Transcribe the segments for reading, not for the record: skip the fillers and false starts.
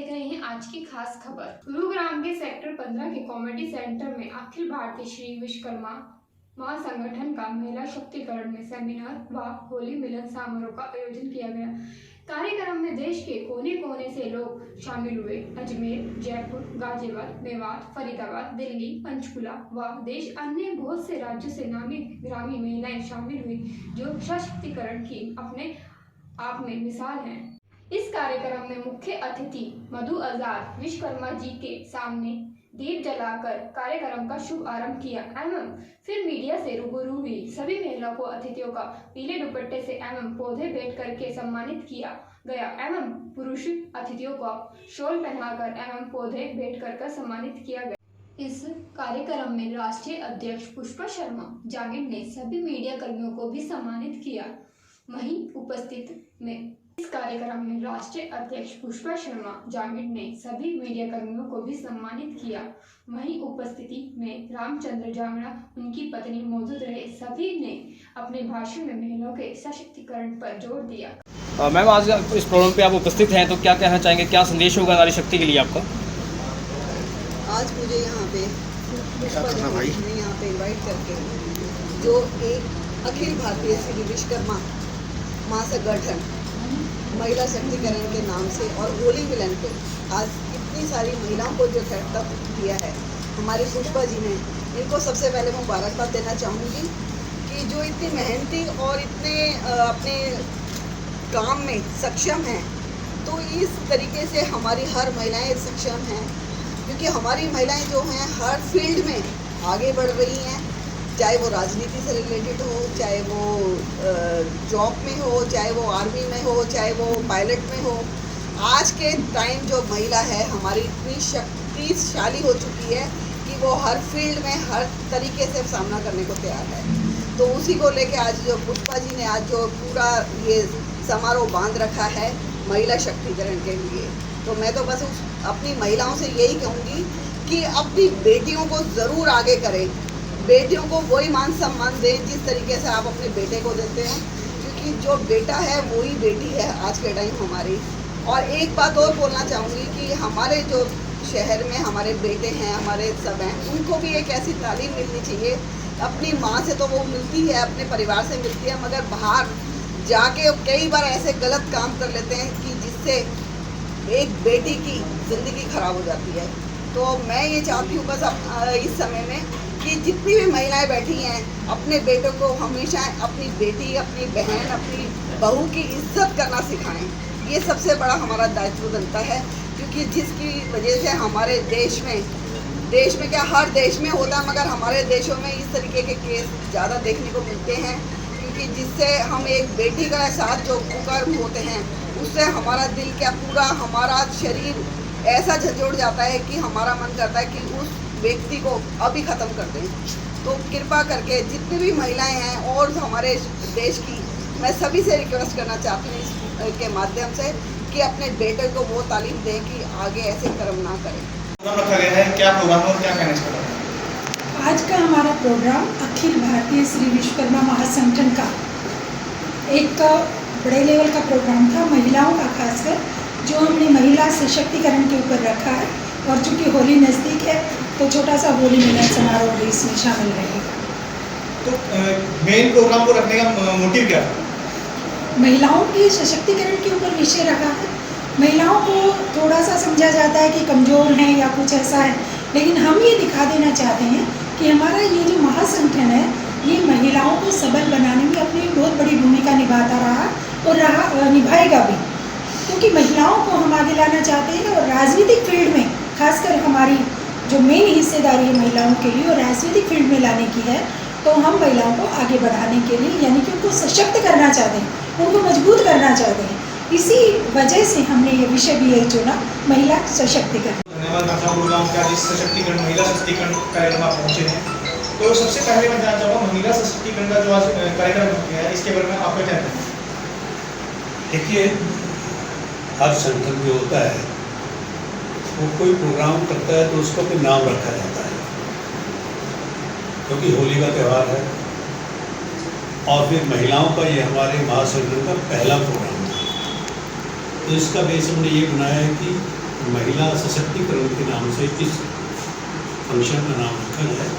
देख रहे हैं आज की खास खबर। गुरुग्राम के सेक्टर 15 के कॉमेडी सेंटर में अखिल भारतीय श्री विश्वकर्मा महासंगठन का महिला शक्तिकरण में सेमिनार व होली मिलन समारोह का आयोजन किया गया। कार्यक्रम में देश के कोने कोने से लोग शामिल हुए। अजमेर, जयपुर, गाजियाबाद, मेवात, फरीदाबाद, दिल्ली, पंचकुला व देश अन्य बहुत से राज्यों से नामी गिरामी महिलाएं शामिल हुई, जो सशक्तिकरण की अपने आप में मिसाल है। इस कार्यक्रम में मुख्य अतिथि मधु आजाद विश्वकर्मा जी के सामने दीप जलाकर कार्यक्रम का शुभ आरंभ किया एवं फिर मीडिया से रूबरू हुई। सभी महिलाओं को अतिथियों का पीले दुपट्टे से एवं पौधे भेंट करके सम्मानित किया गया एवं पुरुष अतिथियों को शॉल पहनाकर एवं पौधे भेंट कर सम्मानित किया गया। इस कार्यक्रम में राष्ट्रीय अध्यक्ष पुष्पा शर्मा जागीर ने सभी मीडिया कर्मियों को भी सम्मानित किया। वहीं उपस्थित में इस कार्यक्रम में राष्ट्रीय अध्यक्ष पुष्पा शर्मा जागीर ने सभी मीडिया कर्मियों को भी सम्मानित किया। वहीं उपस्थिति में रामचंद्र जांगड़ा, उनकी पत्नी मौजूद रहे। सभी ने अपने भाषण में महिलाओं के सशक्तिकरण पर जोर दिया। मैम, आज इस प्रोग्राम पे आप उपस्थित हैं तो क्या कहना चाहेंगे, क्या संदेश होगा नारी शक्ति के लिए आपका? आज मुझे यहाँ पे इनवाइट करके जो एक अखिल भारतीय श्री विश्वकर्मा महासंगठन महिला शक्तिकरण के नाम से और होली मिलन पे आज इतनी सारी महिलाओं को जो तत्व दिया है हमारे पुष्पा जी ने, इनको सबसे पहले मुबारकबाद देना चाहूँगी कि जो इतनी मेहनती और इतने अपने काम में सक्षम हैं। तो इस तरीके से हमारी हर महिलाएं सक्षम हैं, क्योंकि हमारी महिलाएं जो हैं हर फील्ड में आगे बढ़ रही हैं, चाहे वो राजनीति से रिलेटेड हो, चाहे वो जॉब में हो, चाहे वो आर्मी में हो, चाहे वो पायलट में हो। आज के टाइम जो महिला है हमारी इतनी शक्तिशाली हो चुकी है कि वो हर फील्ड में हर तरीके से सामना करने को तैयार है। तो उसी को लेके आज जो पुष्पा जी ने आज जो पूरा ये समारोह बांध रखा है महिला शक्तिकरण के लिए, तो मैं तो बस अपनी महिलाओं से यही कहूँगी कि अपनी बेटियों को ज़रूर आगे करें, बेटियों को वही मान सम्मान दें जिस तरीके से आप अपने बेटे को देते हैं, क्योंकि जो बेटा है वही बेटी है आज के टाइम हमारी। और एक बात और बोलना चाहूँगी कि हमारे जो शहर में हमारे बेटे हैं, हमारे सब हैं, उनको भी एक ऐसी तालीम मिलनी चाहिए। अपनी माँ से तो वो मिलती है, अपने परिवार से मिलती है, मगर बाहर जाके कई बार ऐसे गलत काम कर लेते हैं कि जिससे एक बेटी की ज़िंदगी खराब हो जाती है। तो मैं ये चाहती हूँ बस इस समय में कि जितनी भी महिलाएं बैठी हैं अपने बेटों को हमेशा अपनी बेटी, अपनी बहन, अपनी बहू की इज्जत करना सिखाएं। ये सबसे बड़ा हमारा दायित्व बनता है, क्योंकि जिसकी वजह से हमारे देश में क्या हर देश में होता है, मगर हमारे देशों में इस तरीके के केस ज़्यादा देखने को मिलते हैं, क्योंकि जिससे हम एक बेटी का एहसास जो कुकर्म होते हैं उससे हमारा दिल क्या पूरा हमारा शरीर ऐसा झंझोड़ जाता है कि हमारा मन करता है कि उस व्यक्ति को अभी ख़त्म कर दें। तो कृपा करके जितनी भी महिलाएं हैं और हमारे देश की, मैं सभी से रिक्वेस्ट करना चाहती हूँ इसके माध्यम से कि अपने बेटे को वो तालीम दें कि आगे ऐसे कर्म ना करें। रखा गया है, क्या प्रोग्राम और क्या कहना चाहिए? आज का हमारा प्रोग्राम अखिल भारतीय श्री विश्वकर्मा महासंगठन का एक बड़े लेवल का प्रोग्राम था, महिलाओं का खासकर, जो हमने महिला सशक्तिकरण के ऊपर रखा है। और चूँकि होली नज़दीक है तो छोटा सा होली मिलन समारोह भी इसमें शामिल रहेगा। तो मेन प्रोग्राम को रखने का मोटिव क्या है? महिलाओं के सशक्तिकरण के ऊपर विषय रखा है। महिलाओं को थोड़ा सा समझा जाता है कि कमज़ोर हैं या कुछ ऐसा है, लेकिन हम ये दिखा देना चाहते हैं कि हमारा ये जो महासंगठन है ये महिलाओं को सबल बनाने में अपनी बहुत बड़ी भूमिका निभाता रहा और निभाएगा भी, क्योंकि महिलाओं को हम आगे लाना चाहते हैं। और राजनीतिक फील्ड में खासकर हमारी जो मेन हिस्सेदारी है महिलाओं के लिए और राजनीतिक फील्ड में लाने की है, तो हम महिलाओं को आगे बढ़ाने के लिए यानी कि उनको सशक्त करना चाहते हैं, उनको मजबूत करना चाहते हैं। इसी वजह से हमने ये विषय भी यही चुना, महिला सशक्तिकरण। धन्यवाद सशक्तिकरण महिला सशक्तिकरण कार्यक्रम आप पहुँचे हैं। तो सबसे पहले मैं जानना चाहूँगा महिला सशक्तिकरण का जो आज कार्यक्रम है इसके बारे में आपका क्या कहना है? देखिए, हर संगठन जो होता है वो कोई प्रोग्राम करता है तो उसको कोई नाम रखा जाता है, क्योंकि होली का त्यौहार है और फिर महिलाओं का ये हमारे महासंगठन का पहला प्रोग्राम था। तो इसका बेस हमने ये बनाया है कि महिला सशक्तिकरण के नाम से इस फंक्शन का नाम रखा जाए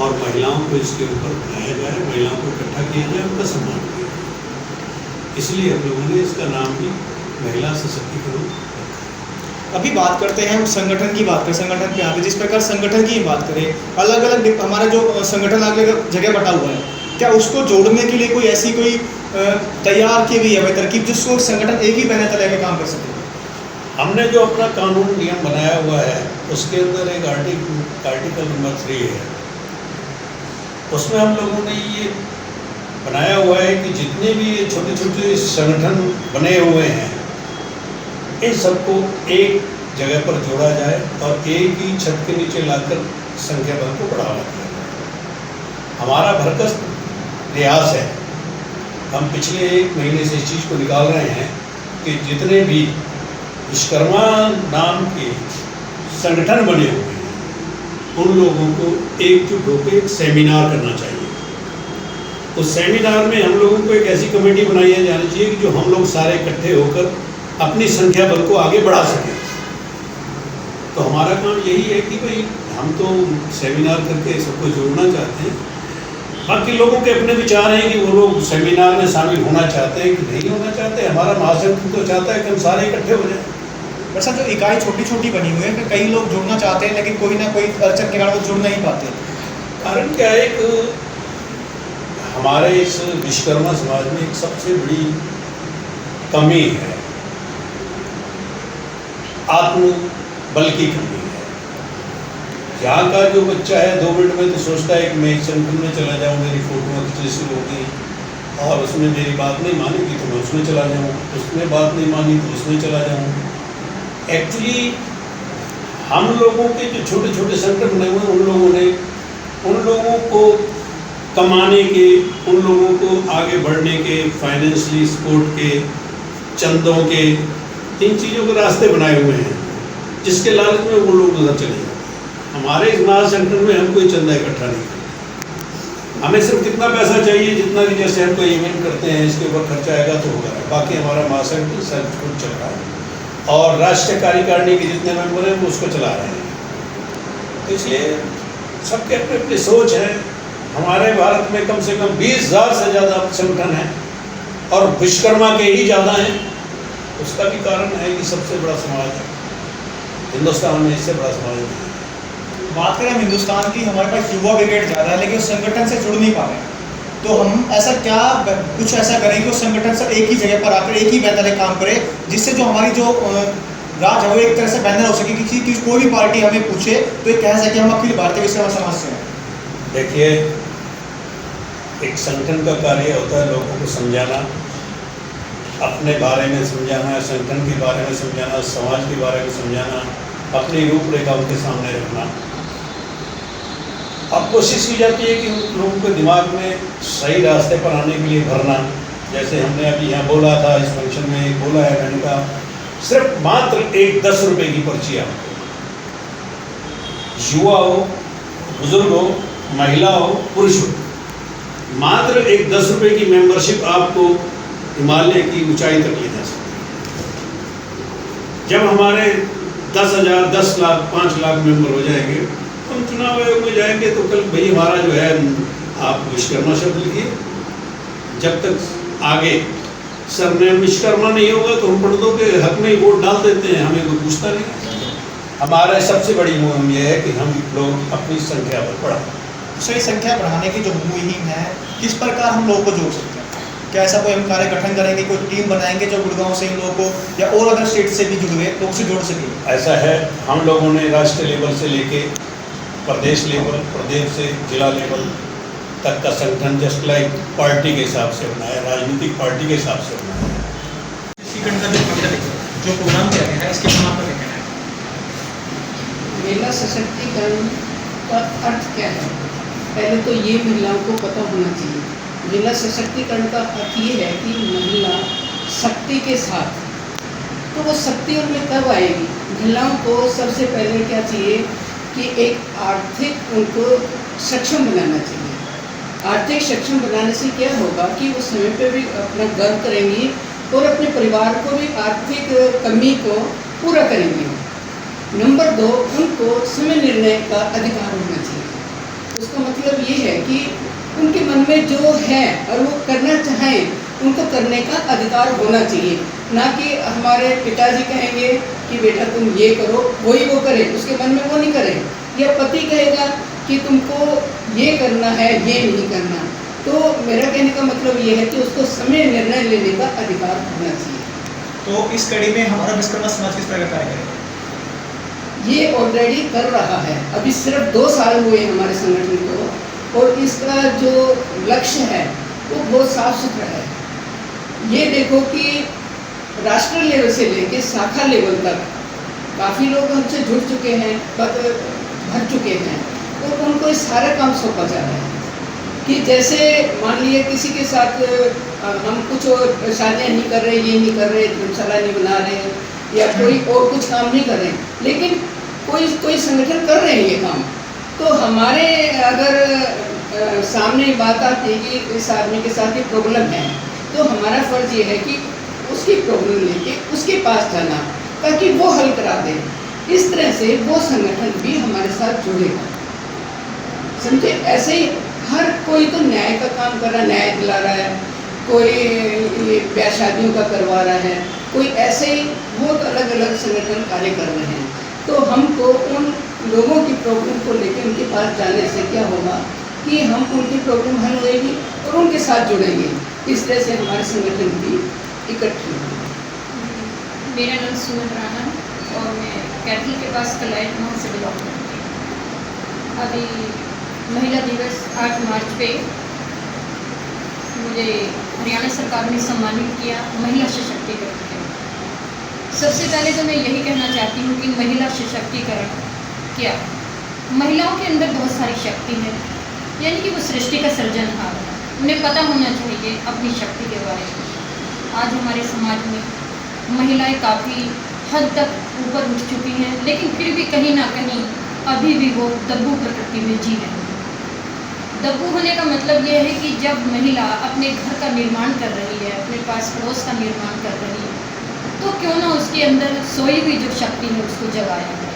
और महिलाओं को इसके ऊपर बनाया जाए, महिलाओं को इकट्ठा किया जाए, उनका सम्मान किया जाए। इसलिए हम लोगों ने इसका नाम भी महिला सशक्तिकरण रखा। अभी बात करते हैं हम संगठन की बात करें, संगठन पे आते जिस प्रकार संगठन की बात करें, अलग अलग हमारा जो संगठन अलग अलग जगह बटा हुआ है, क्या उसको जोड़ने के लिए कोई ऐसी कोई तैयार की हुई है भाई तरकीब जिसको संगठन एक ही बैनर तले में काम कर सके? हमने जो अपना कानून नियम बनाया हुआ है उसके अंदर एक आर्टिकल नंबर 3 है, उसमें हम लोगों ने ये बनाया हुआ है कि जितने भी ये छोटे छोटे संगठन बने हुए हैं इन सबको एक जगह पर जोड़ा जाए और एक ही छत के नीचे लाकर संख्या बल को बढ़ावा दिया जाए। हमारा भरकस प्रयास है, हम पिछले 1 महीने से इस चीज़ को निकाल रहे हैं कि जितने भी विश्वकर्मा नाम के संगठन बने हुए हैं उन लोगों को एकजुट होकर एक सेमिनार करना चाहिए। उस सेमिनार में हम लोगों को एक ऐसी कमेटी बनाई जानी चाहिए कि जो हम लोग सारे इकट्ठे होकर अपनी संख्या बल को आगे बढ़ा सकें। तो हमारा काम यही है कि भाई हम तो सेमिनार करके सबको जोड़ना चाहते हैं, बाकी लोगों के अपने विचार हैं कि वो लोग सेमिनार में शामिल होना चाहते हैं कि नहीं होना चाहते। हमारा महासंघ तो चाहता है कि हम सारे इकट्ठे हो जाएं। वैसा जो इकाई छोटी छोटी बनी हुई है कि कई लोग जुड़ना चाहते हैं लेकिन कोई ना कोई अड़चन के कारण वो जुड़ नहीं पाते। कारण क्या है, एक हमारे इस विश्वकर्मा समाज में एक सबसे बड़ी कमी है, आत्मबल की कमी है। यहाँ का जो बच्चा है 2 मिनट में तो सोचता है कि मैं इस संगठन में चला जाऊँ, मेरी फोटो जैसी होगी और उसने मेरी बात नहीं मानेगी तो मैं उसमें चला जाऊँ, उसने बात नहीं मानी तो उसमें चला जाऊँ। एक्चुअली हम लोगों के जो छोटे छोटे संगठन बने हुए उन लोगों को कमाने के, उन लोगों को आगे बढ़ने के, फाइनेंशियली सपोर्ट के, चंदों के, इन चीज़ों के रास्ते बनाए हुए हैं जिसके लालच में वो लोग उधर चले जाते। हमारे इस महासंगठन में हम कोई चंदा इकट्ठा नहीं करते, हमें सिर्फ कितना पैसा चाहिए जितना कि जैसे हम कोई इवेंट करते हैं इसके ऊपर खर्चा आएगा तो होगा, बाकी हमारा महासंगठन सेल्फ खुद चल रहा है और राष्ट्रीय कार्यकारिणी के जितने मेंबर हैं वो उसको चला रहे हैं। तो इसलिए सबके अपने अपनी सोच है। हमारे भारत में कम से कम 20,000 से ज़्यादा संगठन हैं और विश्वकर्मा के ही ज़्यादा हैं। उसका भी कारण है कि सबसे बड़ा समाज है हिंदुस्तान में, इससे बड़ा समाज नहीं है। बात करें हम हिंदुस्तान की, हमारे पास युवा ब्रिगेड ज़्यादा है लेकिन उस संगठन से जुड़ नहीं पा रहे, तो हम ऐसा क्या कुछ ऐसा करें कि उस संगठन से एक ही जगह पर आकर एक ही बैनर काम करे जिससे जो हमारी जो राज है वो एक तरह से बैनर हो सके, किसी कोई भी पार्टी हमें पूछे तो ये कह सके हम अखिल भारतीय विश्वकर्मा समाज से हैं। देखिए, एक संगठन का कार्य होता है लोगों को समझाना, अपने बारे में समझाना, संगठन के बारे में समझाना, समाज के बारे में समझाना, अपनी रूपरेखा उनके सामने रखना। अब कोशिश की जाती है कि उन लोगों के दिमाग में सही रास्ते पर आने के लिए भरना। जैसे हमने अभी यहाँ बोला था, इस फंक्शन में बोला है, मैंने कहा सिर्फ मात्र एक 10 रुपये की पर्ची आपको, युवा हो, बुजुर्ग हो, महिला हो, पुरुष हो, मात्र एक 10 रुपये की मेंबरशिप आपको हिमालय की ऊंचाई तक ले जा सकती है। जब हमारे 10,000, 10 लाख, 5 लाख मेंबर हो जाएंगे, हम चुनाव आयोग में जाएंगे तो कल भाई हमारा जो है आप विश्वकर्मा शब्द लिखिए। जब तक आगे सरनेम विश्वकर्मा नहीं होगा तो हम पंडितों के हक में ही वोट डाल देते हैं, हमें कोई पूछता नहीं। हमारा सबसे बड़ी मुहिम यह है कि हम लोग अपनी संख्या पर बढ़ाएं। सही संख्या बढ़ाने की जो मुहिम है, किस प्रकार हम लोगों को जोड़ सकते हैं? क्या ऐसा कोई हम कार्य गठन करेंगे, कोई टीम बनाएंगे जो गुड़गांव से इन लोगों को या और अदर स्टेट से भी जुड़ गए लोग से जोड़ सके? ऐसा है, हम लोगों ने राष्ट्रीय लेवल से लेके प्रदेश लेवल, प्रदेश से जिला लेवल तक का संगठन जस्ट लाइक पार्टी के हिसाब से बनाया, राजनीतिक पार्टी के हिसाब से बनाया है। जो प्रोग्राम किया गया है इसके नाम पर कहना है महिला सशक्तिकरण का अर्थ क्या है? पहले तो ये महिलाओं को पता होना चाहिए। महिला सशक्तिकरण का अर्थ ये है कि महिला शक्ति के साथ, तो वो शक्ति उनमें कब आएगी? महिलाओं को सबसे पहले क्या चाहिए कि एक आर्थिक उनको सक्षम बनाना चाहिए। आर्थिक सक्षम बनाने से क्या होगा कि वो समय पे भी अपना गर्व करेंगी और अपने परिवार को भी आर्थिक कमी को पूरा करेंगे। नंबर 2, उनको समय निर्णय का अधिकार होना चाहिए। उसका मतलब ये है कि उनके मन में जो है और वो करना चाहें, उनको करने का अधिकार होना चाहिए, ना कि हमारे पिताजी कहेंगे कि बेटा तुम ये करो, वही वो करे, उसके मन में वो नहीं करे, या पति कहेगा कि तुमको ये करना है, ये नहीं करना। तो मेरा कहने का मतलब ये है कि उसको समय निर्णय लेने का अधिकार होना चाहिए। तो इस कड़ी में हमारा विश्वकर्मा समाज किस तरह का कार्य करेगा? ये ऑलरेडी कर रहा है। अभी सिर्फ 2 साल हुए हमारे संगठन को, और इसका जो लक्ष्य है वो बहुत साफ सुथरा है। ये देखो कि राष्ट्रीय लेवल से लेके शाखा लेवल तक काफ़ी लोग हमसे जुड़ चुके हैं, भर चुके हैं, और उनको ये सारा काम सौंपा जा रहा है। कि जैसे मान लिए किसी के साथ हम कुछ और शादियाँ नहीं कर रहे, ये नहीं कर रहे, धर्मशाला नहीं बना रहे, या कोई और कुछ काम नहीं कर रहे, लेकिन कोई संगठन कर रहे हैं ये काम, तो हमारे अगर सामने बात आती है कि इस आदमी के साथ ये प्रॉब्लम है, तो हमारा फ़र्ज़ ये है कि उसकी प्रॉब्लम लेके उसके पास जाना, ताकि वो हल करा दे। इस तरह से वो संगठन भी हमारे साथ जुड़ेगा, समझे। ऐसे ही हर कोई तो न्याय का काम कर रहा है, न्याय दिला रहा है, कोई ब्याह शादियों का करवा रहा है, कोई ऐसे ही बहुत अलग अलग संगठन कार्य कर रहे हैं। तो हमको उन लोगों की प्रॉब्लम को लेकर उनके पास जाने से क्या होगा कि हम उनकी प्रॉब्लम हल होएगी और उनके साथ जुड़ेंगे। इस तरह से हमारे संगठन भी इकट्ठे होंगे। मेरा नाम सुमन राणा और मैं कैथल के पास कलाइट वहाँ से बिलोंग करती हूँ। अभी महिला दिवस 8 मार्च पे मुझे हरियाणा सरकार ने सम्मानित किया महिला सशक्तिकरण के। सबसे पहले तो मैं यही कहना चाहती हूँ कि महिला सशक्तिकरण क्या, महिलाओं के अंदर बहुत सारी शक्ति है, यानी कि वो सृष्टि का सृजनहार है, उन्हें पता होना चाहिए अपनी शक्ति के बारे में। आज हमारे समाज में महिलाएं काफ़ी हद तक ऊपर उठ चुकी हैं, लेकिन फिर भी कहीं ना कहीं अभी भी वो दब्बू प्रकृति में जी रही है। दब्बू होने का मतलब ये है कि जब महिला अपने घर का निर्माण कर रही है, अपने पास पड़ोस का निर्माण कर रही है, तो क्यों ना उसके अंदर सोई हुई जो शक्ति है उसको जगाया जाए।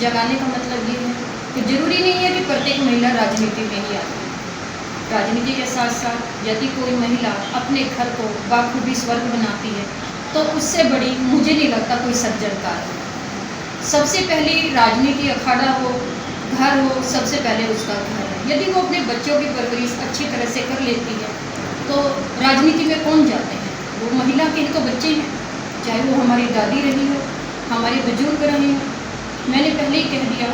जगाने का मतलब ये है कि ज़रूरी नहीं है कि प्रत्येक महिला राजनीति में ही आती है। राजनीति के साथ साथ यदि कोई महिला अपने घर को बाखूबी स्वर्ग बनाती है, तो उससे बड़ी मुझे नहीं लगता कोई सज्जनकार है। सबसे पहली राजनीति अखाड़ा हो, घर हो, सबसे पहले उसका घर है। यदि वो अपने बच्चों की परवरिश अच्छी तरह से कर लेती है, तो राजनीति में कौन जाते हैं? वो महिला के ही तो बच्चे हैं, चाहे वो हमारी दादी रही हो, हमारे बुजुर्ग रहे हो। मैंने पहले ही कह दिया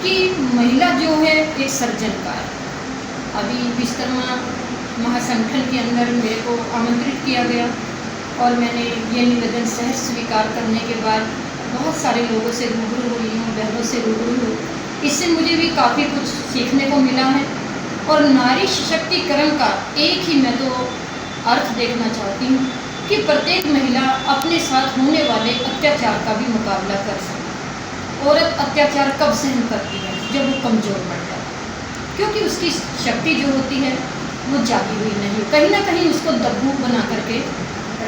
कि महिला जो है एक सर्जनकार। अभी विश्वकर्मा महासंगठन के अंदर मेरे को आमंत्रित किया गया और मैंने ये निवेदन सहर्ष स्वीकार करने के बाद बहुत सारे लोगों से रूबरू हुई हूँ, बहनों से रूबरू हुई। इससे मुझे भी काफ़ी कुछ सीखने को मिला है। और नारी सशक्तिकरण का एक ही मैं तो अर्थ देखना चाहती हूँ कि प्रत्येक महिला अपने साथ होने वाले अत्याचार का भी मुकाबला कर सके। औरत अत्याचार कब सहन करती है? जब वो कमज़ोर पड़ जाती है, क्योंकि उसकी शक्ति जो होती है वो जागी हुई नहीं, कहीं ना कहीं उसको दब्बू बना करके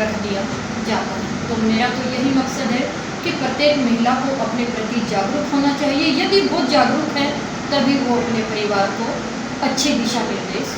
रख दिया जाता है। तो मेरा तो यही मकसद है कि प्रत्येक महिला को अपने प्रति जागरूक होना चाहिए। यदि वो जागरूक है तभी वो अपने परिवार को अच्छी दिशा निर्देश